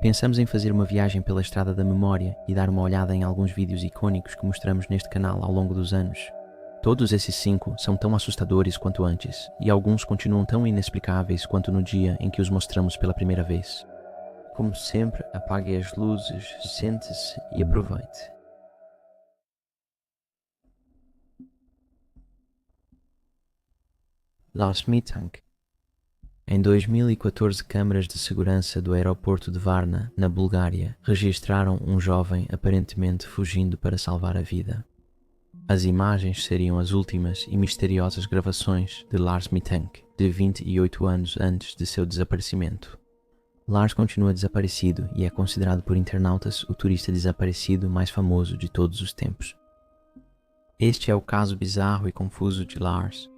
Pensamos em fazer uma viagem pela estrada da memória e dar uma olhada em alguns vídeos icônicos que mostramos neste canal ao longo dos anos. Todos esses 5 são tão assustadores quanto antes, e alguns continuam tão inexplicáveis quanto no dia em que os mostramos pela primeira vez. Como sempre, apague as luzes, sente-se e aproveite. Lars Mittank. Em 2014, câmaras de segurança do aeroporto de Varna, na Bulgária, registraram um jovem aparentemente fugindo para salvar a vida. As imagens seriam as últimas e misteriosas gravações de Lars Mittank, de 28 anos antes de seu desaparecimento. Lars continua desaparecido e é considerado por internautas o turista desaparecido mais famoso de todos os tempos. Este é o caso bizarro e confuso de Lars.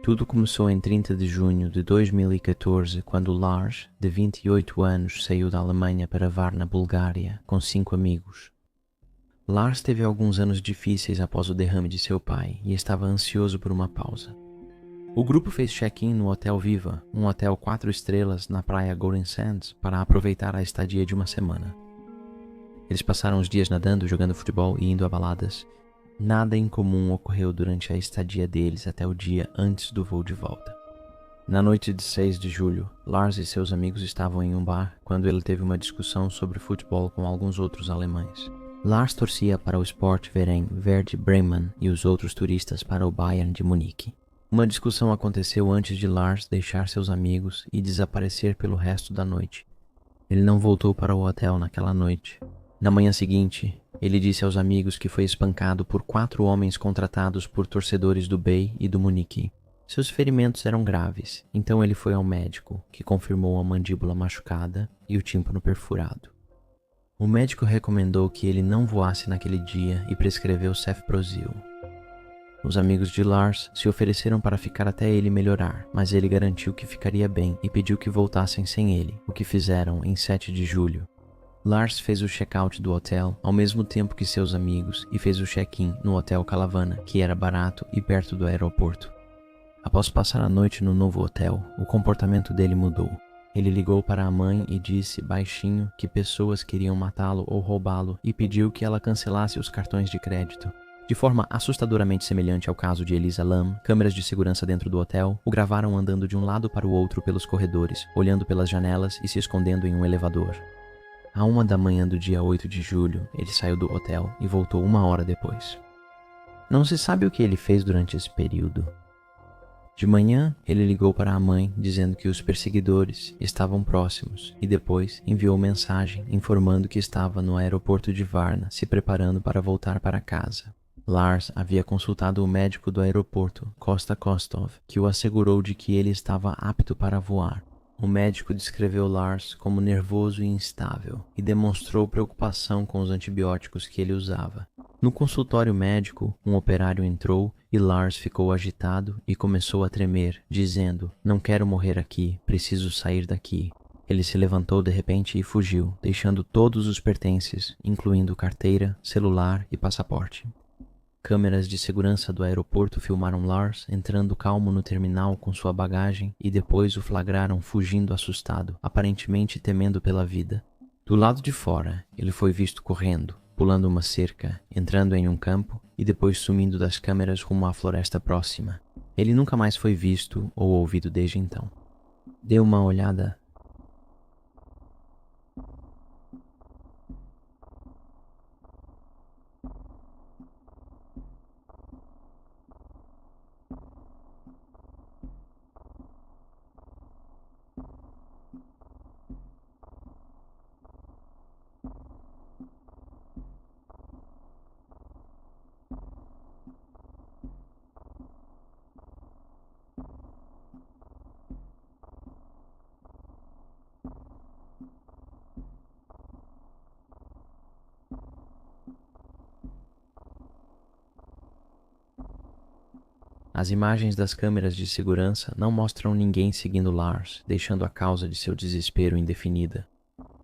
Tudo começou em 30 de junho de 2014, quando Lars, de 28 anos, saiu da Alemanha para Varna, Bulgária, com 5 amigos. Lars teve alguns anos difíceis após o derrame de seu pai e estava ansioso por uma pausa. O grupo fez check-in no Hotel Viva, um hotel 4 estrelas na praia Golden Sands, para aproveitar a estadia de uma semana. Eles passaram os dias nadando, jogando futebol e indo a baladas. Nada incomum ocorreu durante a estadia deles até o dia antes do voo de volta. Na noite de 6 de julho, Lars e seus amigos estavam em um bar quando ele teve uma discussão sobre futebol com alguns outros alemães. Lars torcia para o Sportverein Werder Bremen e os outros turistas para o Bayern de Munique. Uma discussão aconteceu antes de Lars deixar seus amigos e desaparecer pelo resto da noite. Ele não voltou para o hotel naquela noite. Na manhã seguinte, ele disse aos amigos que foi espancado por 4 homens contratados por torcedores do Bay e do Munique. Seus ferimentos eram graves, então ele foi ao médico, que confirmou a mandíbula machucada e o tímpano perfurado. O médico recomendou que ele não voasse naquele dia e prescreveu cefprozil. Os amigos de Lars se ofereceram para ficar até ele melhorar, mas ele garantiu que ficaria bem e pediu que voltassem sem ele, o que fizeram em 7 de julho. Lars fez o check-out do hotel ao mesmo tempo que seus amigos e fez o check-in no Hotel Calavana, que era barato e perto do aeroporto. Após passar a noite no novo hotel, o comportamento dele mudou. Ele ligou para a mãe e disse baixinho que pessoas queriam matá-lo ou roubá-lo e pediu que ela cancelasse os cartões de crédito. De forma assustadoramente semelhante ao caso de Elisa Lam, câmeras de segurança dentro do hotel o gravaram andando de um lado para o outro pelos corredores, olhando pelas janelas e se escondendo em um elevador. À 1 da manhã do dia 8 de julho, ele saiu do hotel e voltou 1 hora depois. Não se sabe o que ele fez durante esse período. De manhã, ele ligou para a mãe dizendo que os perseguidores estavam próximos e depois enviou mensagem informando que estava no aeroporto de Varna se preparando para voltar para casa. Lars havia consultado o médico do aeroporto, Kosta Kostov, que o assegurou de que ele estava apto para voar. O médico descreveu Lars como nervoso e instável e demonstrou preocupação com os antibióticos que ele usava. No consultório médico, um operário entrou e Lars ficou agitado e começou a tremer, dizendo: "Não quero morrer aqui, preciso sair daqui." Ele se levantou de repente e fugiu, deixando todos os pertences, incluindo carteira, celular e passaporte. Câmeras de segurança do aeroporto filmaram Lars entrando calmo no terminal com sua bagagem e depois o flagraram fugindo assustado, aparentemente temendo pela vida. Do lado de fora, ele foi visto correndo, pulando uma cerca, entrando em um campo e depois sumindo das câmeras rumo à floresta próxima. Ele nunca mais foi visto ou ouvido desde então. Dê uma olhada. As imagens das câmeras de segurança não mostram ninguém seguindo Lars, deixando a causa de seu desespero indefinida.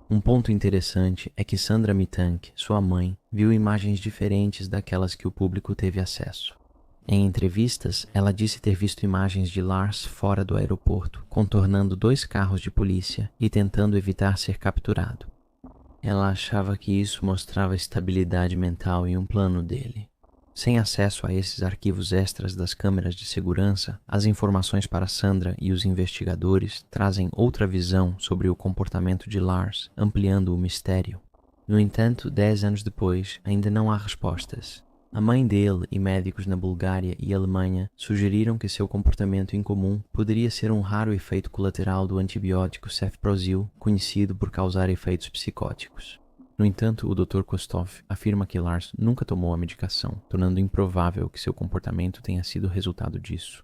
Um ponto interessante é que Sandra Mittank, sua mãe, viu imagens diferentes daquelas que o público teve acesso. Em entrevistas, ela disse ter visto imagens de Lars fora do aeroporto, contornando 2 carros de polícia e tentando evitar ser capturado. Ela achava que isso mostrava estabilidade mental e um plano dele. Sem acesso a esses arquivos extras das câmeras de segurança, as informações para Sandra e os investigadores trazem outra visão sobre o comportamento de Lars, ampliando o mistério. No entanto, 10 anos depois, ainda não há respostas. A mãe dele e médicos na Bulgária e Alemanha sugeriram que seu comportamento incomum poderia ser um raro efeito colateral do antibiótico cefprozil, conhecido por causar efeitos psicóticos. No entanto, o Dr. Kostov afirma que Lars nunca tomou a medicação, tornando improvável que seu comportamento tenha sido resultado disso.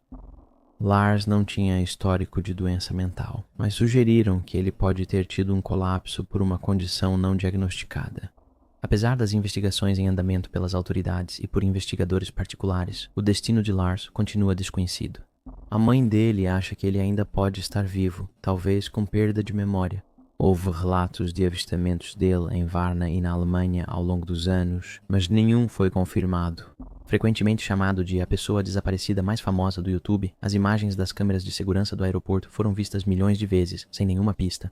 Lars não tinha histórico de doença mental, mas sugeriram que ele pode ter tido um colapso por uma condição não diagnosticada. Apesar das investigações em andamento pelas autoridades e por investigadores particulares, o destino de Lars continua desconhecido. A mãe dele acha que ele ainda pode estar vivo, talvez com perda de memória. Houve relatos de avistamentos dele em Varna e na Alemanha ao longo dos anos, mas nenhum foi confirmado. Frequentemente chamado de a pessoa desaparecida mais famosa do YouTube, as imagens das câmeras de segurança do aeroporto foram vistas milhões de vezes, sem nenhuma pista.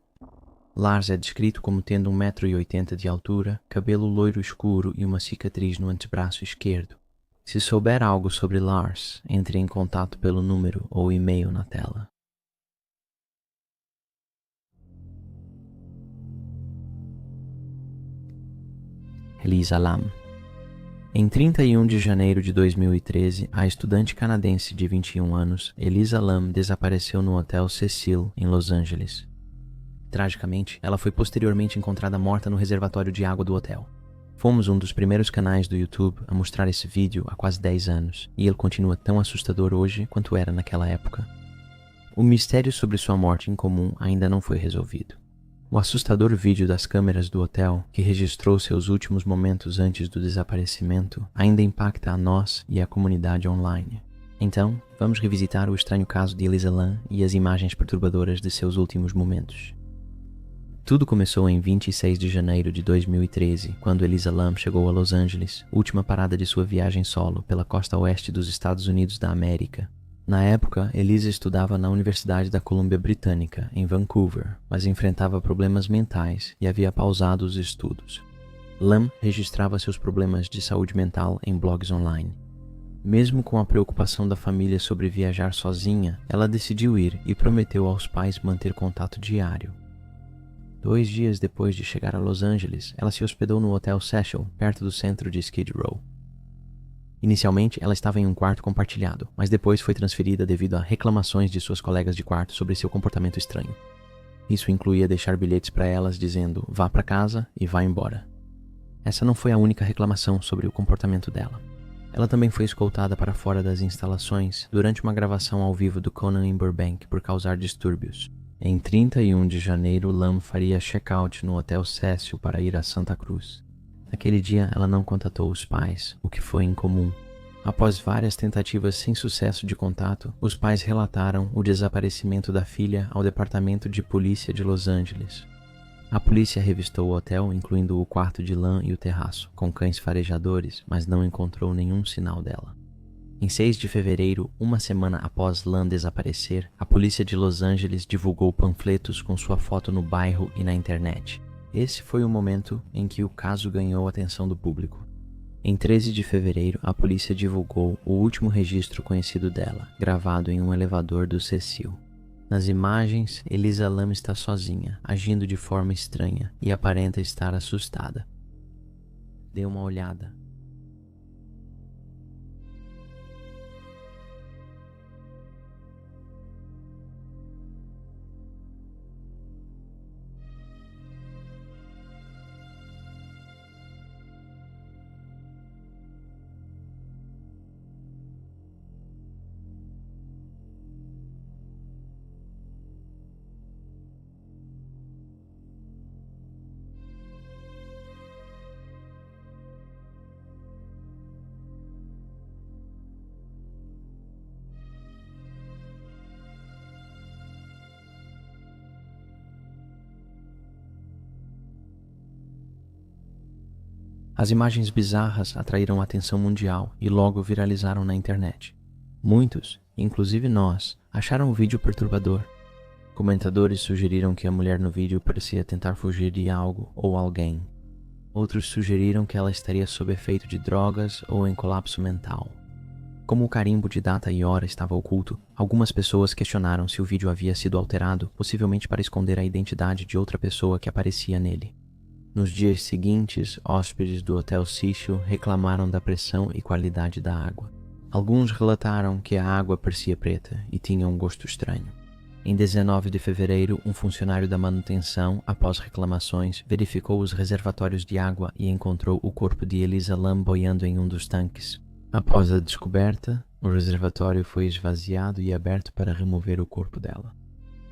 Lars é descrito como tendo 1,80 m de altura, cabelo loiro escuro e uma cicatriz no antebraço esquerdo. Se souber algo sobre Lars, entre em contato pelo número ou e-mail na tela. Elisa Lam. Em 31 de janeiro de 2013, a estudante canadense de 21 anos, Elisa Lam, desapareceu no Hotel Cecil, em Los Angeles. Tragicamente, ela foi posteriormente encontrada morta no reservatório de água do hotel. Fomos um dos primeiros canais do YouTube a mostrar esse vídeo há quase 10 anos, e ele continua tão assustador hoje quanto era naquela época. O mistério sobre sua morte incomum ainda não foi resolvido. O assustador vídeo das câmeras do hotel, que registrou seus últimos momentos antes do desaparecimento, ainda impacta a nós e a comunidade online. Então, vamos revisitar o estranho caso de Elisa Lam e as imagens perturbadoras de seus últimos momentos. Tudo começou em 26 de janeiro de 2013, quando Elisa Lam chegou a Los Angeles, última parada de sua viagem solo pela costa oeste dos Estados Unidos da América. Na época, Elisa estudava na Universidade da Colômbia Britânica, em Vancouver, mas enfrentava problemas mentais e havia pausado os estudos. Lam registrava seus problemas de saúde mental em blogs online. Mesmo com a preocupação da família sobre viajar sozinha, ela decidiu ir e prometeu aos pais manter contato diário. 2 dias depois de chegar a Los Angeles, ela se hospedou no Hotel Cecil, perto do centro de Skid Row. Inicialmente, ela estava em um quarto compartilhado, mas depois foi transferida devido a reclamações de suas colegas de quarto sobre seu comportamento estranho. Isso incluía deixar bilhetes para elas dizendo "vá para casa" e "vá embora". Essa não foi a única reclamação sobre o comportamento dela. Ela também foi escoltada para fora das instalações durante uma gravação ao vivo do Conan em Burbank por causar distúrbios. Em 31 de janeiro, Lam faria check-out no Hotel Cecil para ir a Santa Cruz. Naquele dia, ela não contatou os pais, o que foi incomum. Após várias tentativas sem sucesso de contato, os pais relataram o desaparecimento da filha ao Departamento de Polícia de Los Angeles. A polícia revistou o hotel, incluindo o quarto de Lam e o terraço, com cães farejadores, mas não encontrou nenhum sinal dela. Em 6 de fevereiro, uma semana após Lam desaparecer, a polícia de Los Angeles divulgou panfletos com sua foto no bairro e na internet. Esse foi o momento em que o caso ganhou a atenção do público. Em 13 de fevereiro, a polícia divulgou o último registro conhecido dela, gravado em um elevador do Cecil. Nas imagens, Elisa Lam está sozinha, agindo de forma estranha e aparenta estar assustada. Dê uma olhada. As imagens bizarras atraíram a atenção mundial e logo viralizaram na internet. Muitos, inclusive nós, acharam o vídeo perturbador. Comentadores sugeriram que a mulher no vídeo parecia tentar fugir de algo ou alguém. Outros sugeriram que ela estaria sob efeito de drogas ou em colapso mental. Como o carimbo de data e hora estava oculto, algumas pessoas questionaram se o vídeo havia sido alterado, possivelmente para esconder a identidade de outra pessoa que aparecia nele. Nos dias seguintes, hóspedes do Hotel Cecil reclamaram da pressão e qualidade da água. Alguns relataram que a água parecia preta e tinha um gosto estranho. Em 19 de fevereiro, um funcionário da manutenção, após reclamações, verificou os reservatórios de água e encontrou o corpo de Elisa Lam boiando em um dos tanques. Após a descoberta, o reservatório foi esvaziado e aberto para remover o corpo dela.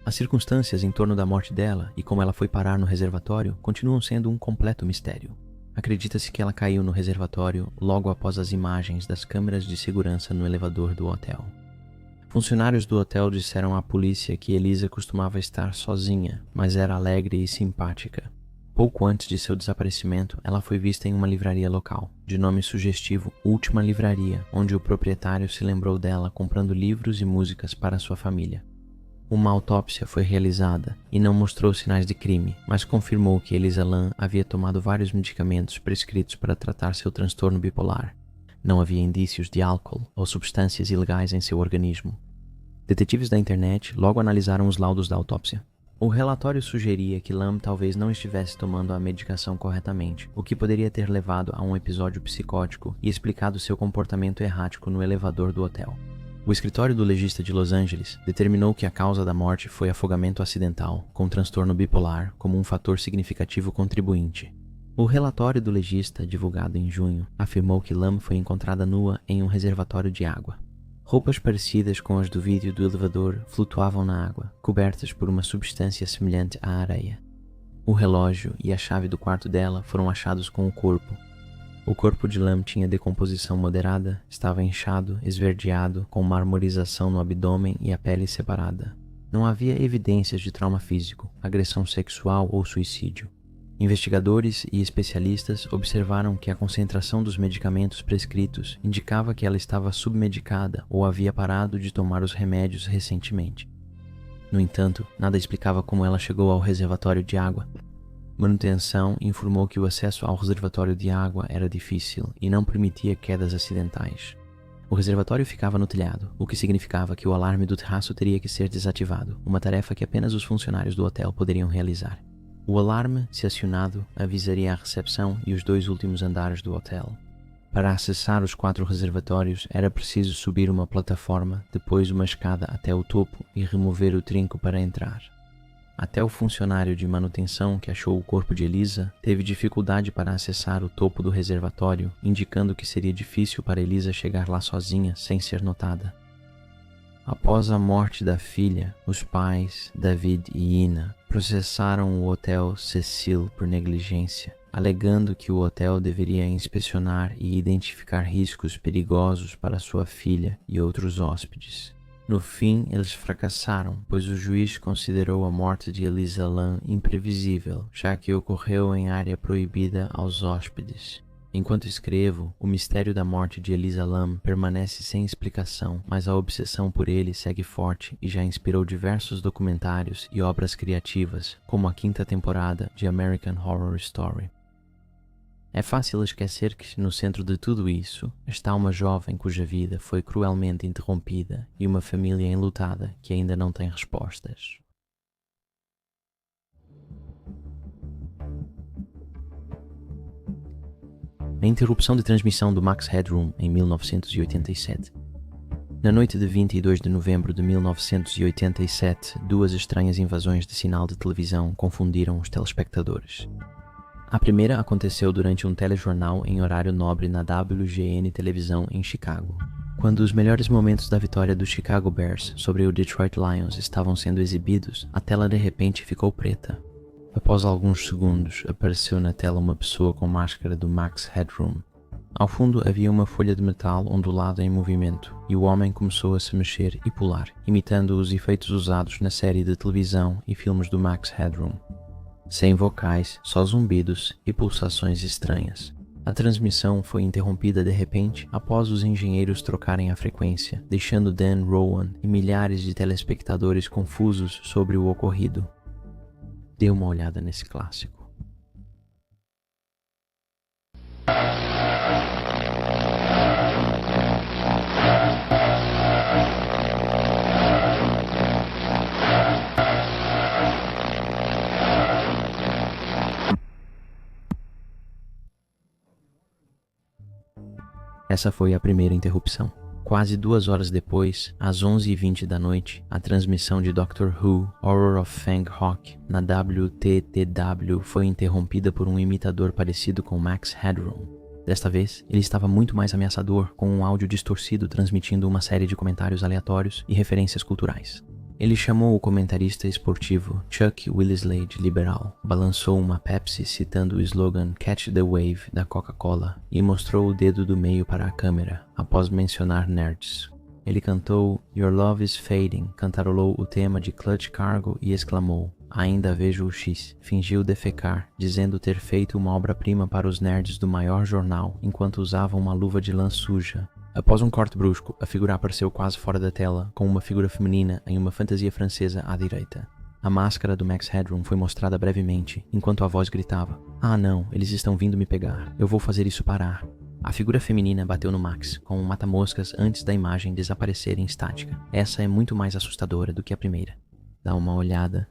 As circunstâncias em torno da morte dela e como ela foi parar no reservatório continuam sendo um completo mistério. Acredita-se que ela caiu no reservatório logo após as imagens das câmeras de segurança no elevador do hotel. Funcionários do hotel disseram à polícia que Elisa costumava estar sozinha, mas era alegre e simpática. Pouco antes de seu desaparecimento, ela foi vista em uma livraria local, de nome sugestivo Última Livraria, onde o proprietário se lembrou dela comprando livros e músicas para sua família. Uma autópsia foi realizada e não mostrou sinais de crime, mas confirmou que Elisa Lam havia tomado vários medicamentos prescritos para tratar seu transtorno bipolar. Não havia indícios de álcool ou substâncias ilegais em seu organismo. Detetives da internet logo analisaram os laudos da autópsia. O relatório sugeria que Lam talvez não estivesse tomando a medicação corretamente, o que poderia ter levado a um episódio psicótico e explicado seu comportamento errático no elevador do hotel. O escritório do legista de Los Angeles determinou que a causa da morte foi afogamento acidental, com transtorno bipolar como um fator significativo contribuinte. O relatório do legista, divulgado em junho, afirmou que Lam foi encontrada nua em um reservatório de água. Roupas parecidas com as do vídeo do elevador flutuavam na água, cobertas por uma substância semelhante à areia. O relógio e a chave do quarto dela foram achados com o corpo. O corpo de Lam tinha decomposição moderada, estava inchado, esverdeado, com marmorização no abdômen e a pele separada. Não havia evidências de trauma físico, agressão sexual ou suicídio. Investigadores e especialistas observaram que a concentração dos medicamentos prescritos indicava que ela estava submedicada ou havia parado de tomar os remédios recentemente. No entanto, nada explicava como ela chegou ao reservatório de água. Manutenção informou que o acesso ao reservatório de água era difícil e não permitia quedas acidentais. O reservatório ficava no telhado, o que significava que o alarme do terraço teria que ser desativado, uma tarefa que apenas os funcionários do hotel poderiam realizar. O alarme, se acionado, avisaria a recepção e os 2 últimos andares do hotel. Para acessar os 4 reservatórios era preciso subir uma plataforma, depois uma escada até o topo e remover o trinco para entrar. Até o funcionário de manutenção que achou o corpo de Elisa teve dificuldade para acessar o topo do reservatório, indicando que seria difícil para Elisa chegar lá sozinha sem ser notada. Após a morte da filha, os pais, David e Ina, processaram o Hotel Cecil por negligência, alegando que o hotel deveria inspecionar e identificar riscos perigosos para sua filha e outros hóspedes. No fim, eles fracassaram, pois o juiz considerou a morte de Elisa Lam imprevisível, já que ocorreu em área proibida aos hóspedes. Enquanto escrevo, o mistério da morte de Elisa Lam permanece sem explicação, mas a obsessão por ele segue forte e já inspirou diversos documentários e obras criativas, como a 5ª temporada de American Horror Story. É fácil esquecer que, no centro de tudo isso, está uma jovem cuja vida foi cruelmente interrompida e uma família enlutada que ainda não tem respostas. A interrupção de transmissão do Max Headroom em 1987. Na noite de 22 de novembro de 1987, 2 estranhas invasões de sinal de televisão confundiram os telespectadores. A primeira aconteceu durante um telejornal em horário nobre na WGN Televisão em Chicago. Quando os melhores momentos da vitória do Chicago Bears sobre o Detroit Lions estavam sendo exibidos, a tela de repente ficou preta. Após alguns segundos, apareceu na tela uma pessoa com máscara do Max Headroom. Ao fundo havia uma folha de metal ondulada em movimento, e o homem começou a se mexer e pular, imitando os efeitos usados na série de televisão e filmes do Max Headroom. Sem vocais, só zumbidos e pulsações estranhas. A transmissão foi interrompida de repente após os engenheiros trocarem a frequência, deixando Dan Rowan e milhares de telespectadores confusos sobre o ocorrido. Dê uma olhada nesse clássico. Essa foi a primeira interrupção. Quase 2 horas depois, às 11h20 da noite, a transmissão de Doctor Who, Horror of Fang Rock, na WTTW foi interrompida por um imitador parecido com Max Headroom. Desta vez, ele estava muito mais ameaçador, com um áudio distorcido transmitindo uma série de comentários aleatórios e referências culturais. Ele chamou o comentarista esportivo Chuck Willesley de liberal, balançou uma Pepsi citando o slogan Catch the Wave da Coca-Cola e mostrou o dedo do meio para a câmera, após mencionar nerds. Ele cantou Your Love is Fading, cantarolou o tema de Clutch Cargo e exclamou Ainda vejo o X. Fingiu defecar, dizendo ter feito uma obra-prima para os nerds do maior jornal, enquanto usava uma luva de lã suja. Após um corte brusco, a figura apareceu quase fora da tela, com uma figura feminina em uma fantasia francesa à direita. A máscara do Max Headroom foi mostrada brevemente, enquanto a voz gritava Ah não, eles estão vindo me pegar, eu vou fazer isso parar. A figura feminina bateu no Max, com um mata-moscas antes da imagem desaparecer em estática. Essa é muito mais assustadora do que a primeira. Dá uma olhada.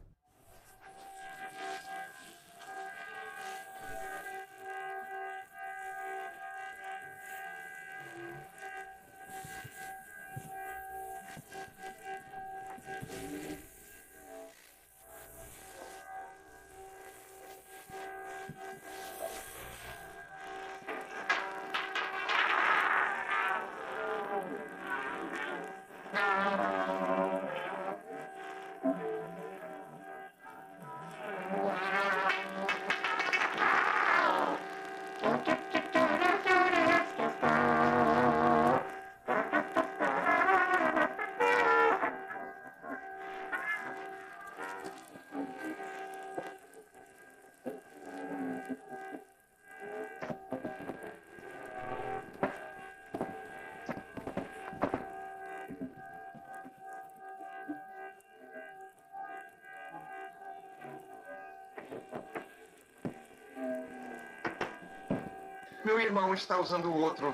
Meu irmão está usando o outro.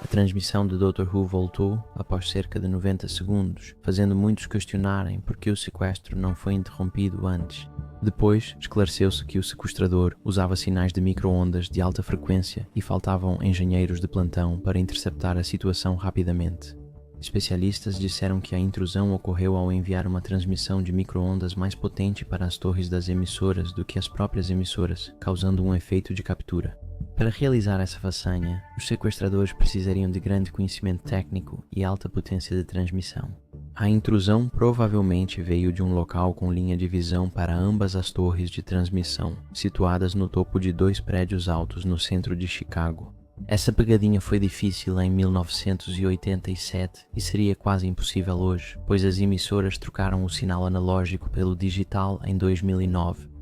A transmissão do Dr. Who voltou após cerca de 90 segundos, fazendo muitos questionarem por que o sequestro não foi interrompido antes. Depois, esclareceu-se que o sequestrador usava sinais de micro-ondas de alta frequência e faltavam engenheiros de plantão para interceptar a situação rapidamente. Especialistas disseram que a intrusão ocorreu ao enviar uma transmissão de micro-ondas mais potente para as torres das emissoras do que as próprias emissoras, causando um efeito de captura. Para realizar essa façanha, os sequestradores precisariam de grande conhecimento técnico e alta potência de transmissão. A intrusão provavelmente veio de um local com linha de visão para ambas as torres de transmissão, situadas no topo de 2 prédios altos no centro de Chicago. Essa pegadinha foi difícil em 1987 e seria quase impossível hoje, pois as emissoras trocaram o sinal analógico pelo digital em 2009.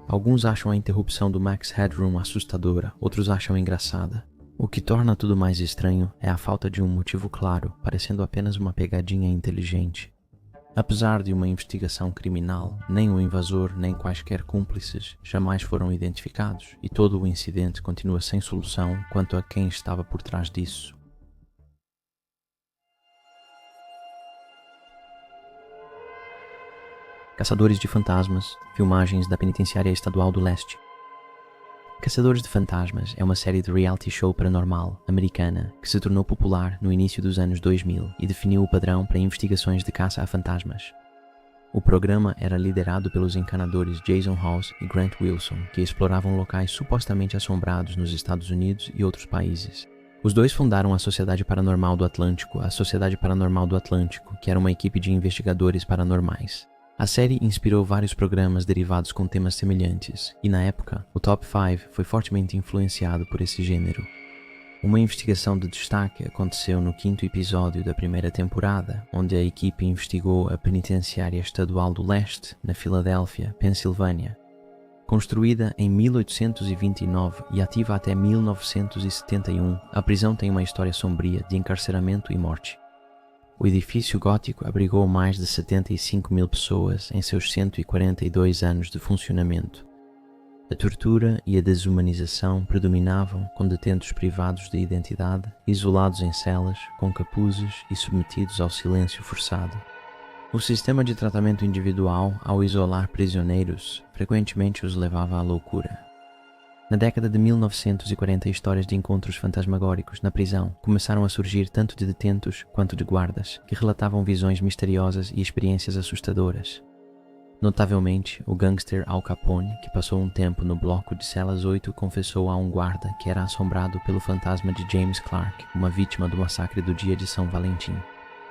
Alguns acham a interrupção do Max Headroom assustadora, outros acham engraçada. O que torna tudo mais estranho é a falta de um motivo claro, parecendo apenas uma pegadinha inteligente. Apesar de uma investigação criminal, nem o invasor nem quaisquer cúmplices jamais foram identificados e todo o incidente continua sem solução quanto a quem estava por trás disso. Caçadores de Fantasmas, filmagens da Penitenciária Estadual do Leste. Caçadores de Fantasmas é uma série de reality show paranormal americana que se tornou popular no início dos anos 2000 e definiu o padrão para investigações de caça a fantasmas. O programa era liderado pelos encanadores Jason Hawes e Grant Wilson, que exploravam locais supostamente assombrados nos Estados Unidos e outros países. Os dois fundaram a Sociedade Paranormal do Atlântico, que era uma equipe de investigadores paranormais. A série inspirou vários programas derivados com temas semelhantes, e na época, o Top 5 foi fortemente influenciado por esse gênero. Uma investigação de destaque aconteceu no 5º episódio da primeira temporada, onde a equipe investigou a Penitenciária Estadual do Leste, na Filadélfia, Pensilvânia. Construída em 1829 e ativa até 1971, a prisão tem uma história sombria de encarceramento e morte. O edifício gótico abrigou mais de 75 mil pessoas em seus 142 anos de funcionamento. A tortura e a desumanização predominavam, com detentos privados de identidade, isolados em celas, com capuzes e submetidos ao silêncio forçado. O sistema de tratamento individual, ao isolar prisioneiros, frequentemente os levava à loucura. Na década de 1940, histórias de encontros fantasmagóricos na prisão começaram a surgir tanto de detentos quanto de guardas, que relatavam visões misteriosas e experiências assustadoras. Notavelmente, o gangster Al Capone, que passou um tempo no bloco de celas 8, confessou a um guarda que era assombrado pelo fantasma de James Clark, uma vítima do massacre do dia de São Valentim.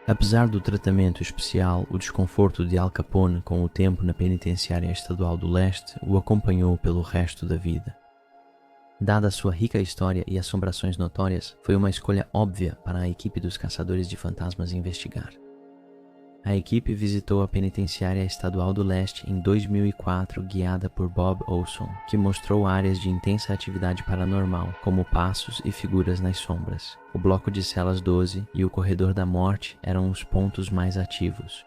Apesar do tratamento especial, o desconforto de Al Capone com o tempo na Penitenciária Estadual do Leste o acompanhou pelo resto da vida. Dada a sua rica história e assombrações notórias, foi uma escolha óbvia para a equipe dos caçadores de fantasmas investigar. A equipe visitou a Penitenciária Estadual do Leste em 2004, guiada por Bob Olson, que mostrou áreas de intensa atividade paranormal, como passos e figuras nas sombras. O bloco de celas 12 e o corredor da morte eram os pontos mais ativos.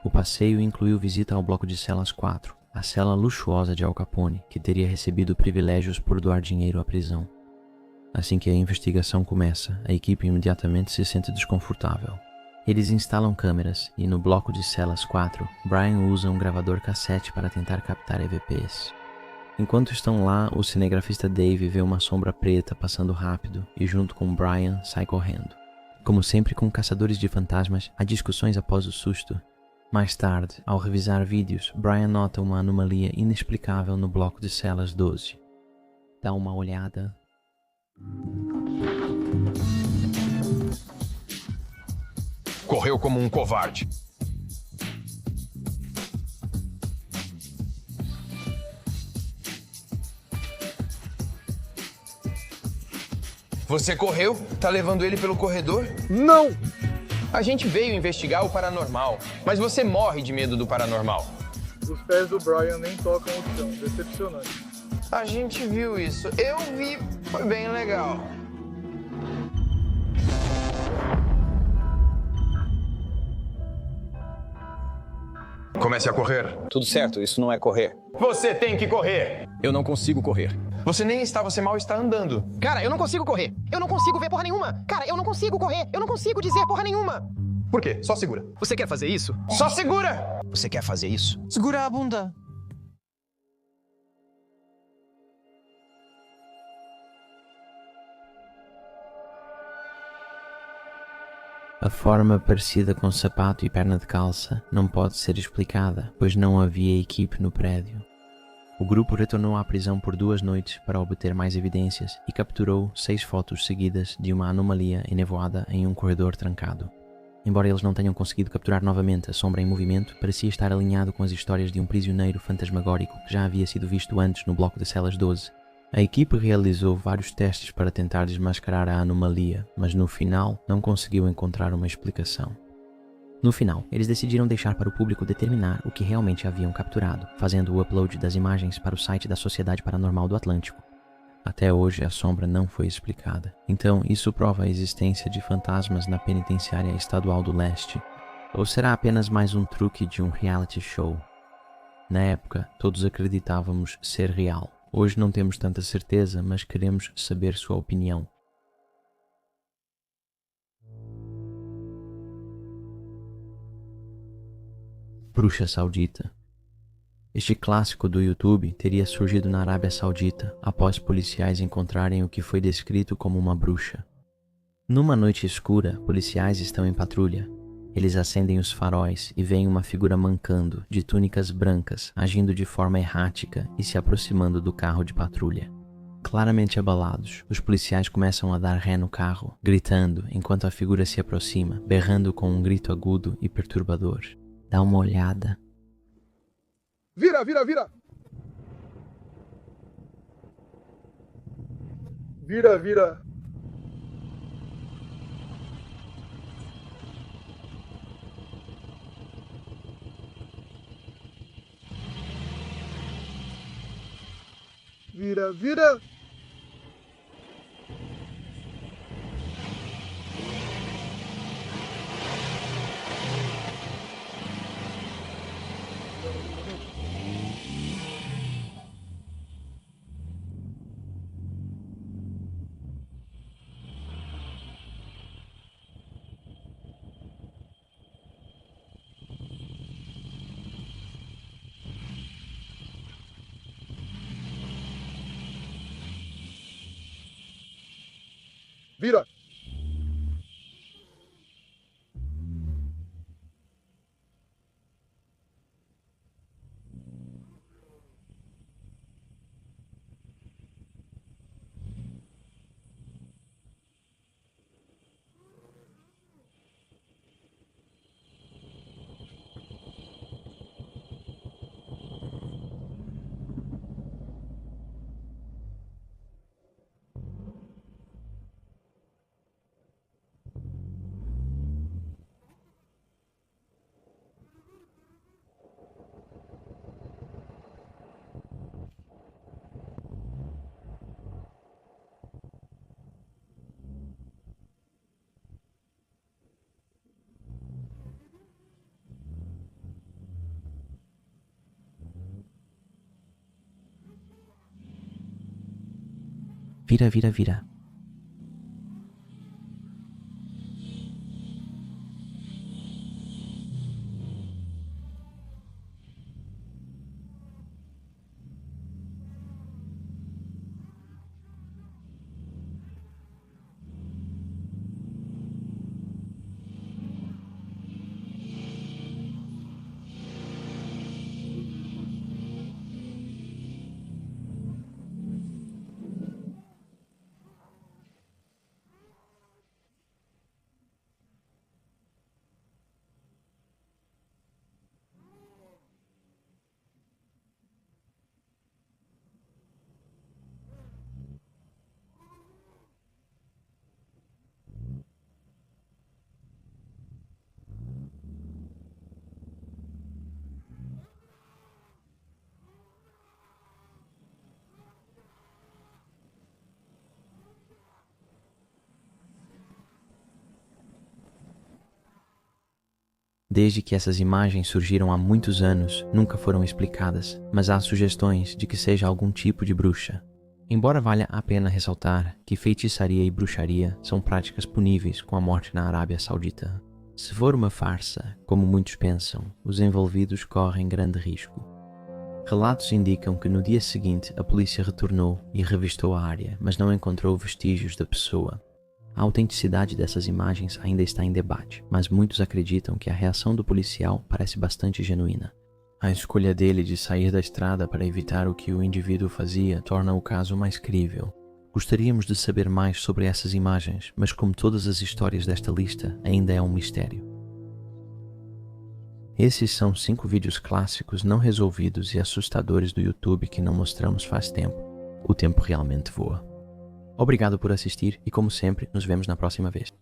O passeio incluiu visita ao bloco de celas 4, a cela luxuosa de Al Capone, que teria recebido privilégios por doar dinheiro à prisão. Assim que a investigação começa, a equipe imediatamente se sente desconfortável. Eles instalam câmeras e no bloco de celas 4, Brian usa um gravador cassete para tentar captar EVPs. Enquanto estão lá, o cinegrafista Dave vê uma sombra preta passando rápido e junto com Brian sai correndo. Como sempre com caçadores de fantasmas, há discussões após o susto. Mais tarde, ao revisar vídeos, Brian nota uma anomalia inexplicável no bloco de celas 12. Dá uma olhada. Correu como um covarde. Você correu? Tá levando ele pelo corredor? Não! A gente veio investigar o paranormal, mas você morre de medo do paranormal. Os pés do Brian nem tocam o chão, decepcionante. A gente viu isso. Eu vi, foi bem legal. Comece a correr. Tudo certo, isso não é correr. Você tem que correr. Eu não consigo correr. Você nem está, você mal está andando. Cara, eu não consigo correr. Eu não consigo ver porra nenhuma. Cara, eu não consigo correr. Eu não consigo dizer porra nenhuma. Por quê? Só segura. Você quer fazer isso? Só segura! Você quer fazer isso? Segura a bunda. A forma parecida com sapato e perna de calça não pode ser explicada, pois não havia equipe no prédio. O grupo retornou à prisão por 2 noites para obter mais evidências e capturou 6 fotos seguidas de uma anomalia enevoada em um corredor trancado. Embora eles não tenham conseguido capturar novamente a sombra em movimento, parecia estar alinhado com as histórias de um prisioneiro fantasmagórico que já havia sido visto antes no bloco de celas 12. A equipe realizou vários testes para tentar desmascarar a anomalia, mas no final não conseguiu encontrar uma explicação. No final, eles decidiram deixar para o público determinar o que realmente haviam capturado, fazendo o upload das imagens para o site da Sociedade Paranormal do Atlântico. Até hoje a sombra não foi explicada, então isso prova a existência de fantasmas na Penitenciária Estadual do Leste. Ou será apenas mais um truque de um reality show? Na época, todos acreditávamos ser real. Hoje não temos tanta certeza, mas queremos saber sua opinião. Bruxa Saudita. Este clássico do YouTube teria surgido na Arábia Saudita após policiais encontrarem o que foi descrito como uma bruxa. Numa noite escura, policiais estão em patrulha. Eles acendem os faróis e veem uma figura mancando, de túnicas brancas, agindo de forma errática e se aproximando do carro de patrulha. Claramente abalados, os policiais começam a dar ré no carro, gritando enquanto a figura se aproxima, berrando com um grito agudo e perturbador. Dá uma olhada. Vira, vira, vira! Vira, vira! Vira, vira! Vira! Vira, vira, vira. Desde que essas imagens surgiram há muitos anos, nunca foram explicadas, mas há sugestões de que seja algum tipo de bruxa. Embora valha a pena ressaltar que feitiçaria e bruxaria são práticas puníveis com a morte na Arábia Saudita. Se for uma farsa, como muitos pensam, os envolvidos correm grande risco. Relatos indicam que no dia seguinte a polícia retornou e revistou a área, mas não encontrou vestígios da pessoa. A autenticidade dessas imagens ainda está em debate, mas muitos acreditam que a reação do policial parece bastante genuína. A escolha dele de sair da estrada para evitar o que o indivíduo fazia torna o caso mais crível. Gostaríamos de saber mais sobre essas imagens, mas como todas as histórias desta lista, ainda é um mistério. Esses são 5 vídeos clássicos não resolvidos e assustadores do YouTube que não mostramos faz tempo. O tempo realmente voa. Obrigado por assistir e, como sempre, nos vemos na próxima vez.